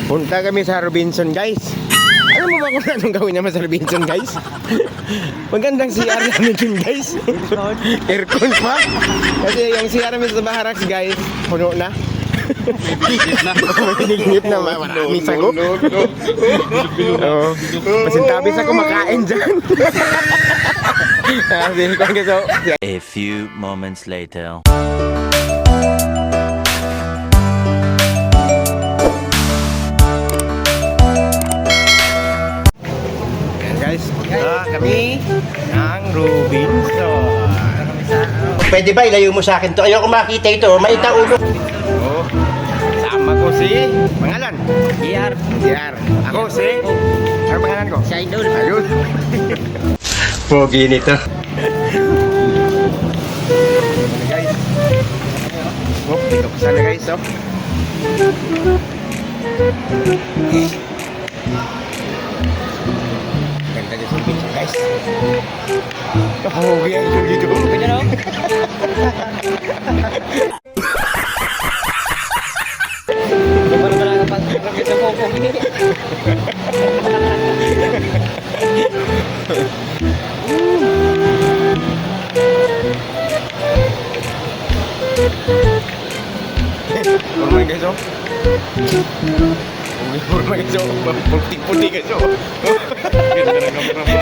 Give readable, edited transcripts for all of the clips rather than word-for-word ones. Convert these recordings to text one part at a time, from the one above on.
Punta kami sa Robinson, guys. Alam mo ba kung anong gawin naman sa Robinson, guys? Magandang CR namin dun, guys. Aircon pa. Kasi yung CR namin sa Baharaks, guys, puno na. Piniginip na marami sago. Pasintabis ako makain dyan. A few moments later. Guys, punta kami ng Robinson. Pwede ba ilayo mo sa akin to? Ayoko makita ito. Maita ulo. Oh, sama ko si pangalan. JR. JR. Ako si ano pangalan ko? Si Idol. Ayun. Pogi nito. Guys. Oh, dito ko sana guys, oh. Ganda niya sa picture, guys. Kapogi ang idol dito. Pwede no? Baru pala kapag ito po po. Formal guys, oh. Formal guys, oh. Puti-puti guys, oh. Ganda ng kamera pa.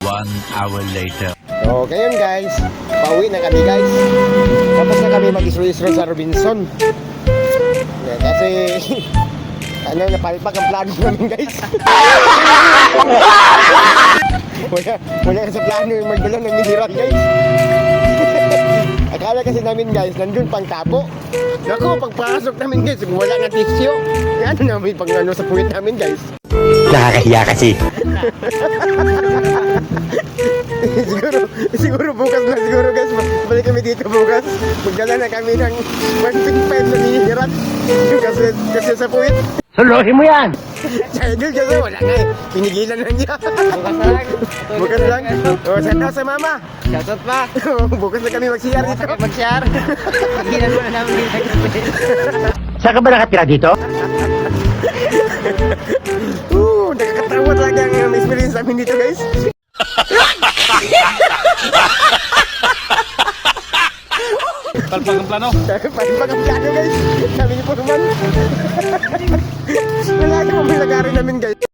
One hour later. So, ngayon guys, pauwi na kami guys. Tapos na kami mag-isro-isro sa Robinson. Kasi, napalpak ang plano namin guys. wala sa plano yung magdala ng mineral guys. Akala kasi namin guys, nandun pang tapo. Naku, pagpasok namin guys, wala nga tisyo. Ano namin pag ano sa puwit namin guys. Nakakahiya kasi. siguro bukas na siguro guys, balik kami dito bukas. Magdala na kami ng 1.5 na minihirat. Kasi sa puwit. Suluhin mo yan! Sa idol kasi wala nga eh. Pinigilan na niya. Bukas lang. O, sana sa mama. Shoutout pa. Bukas na kami mag-CR dito. Mag-share. Higilan mo na namin dito. Saan ka ba nakatira dito? Nakakatawa talaga ang experience namin dito guys. Palpag ang plano. Palpag ang plano guys. Sabi niyo po naman. Wala ka may lagarin namin guys.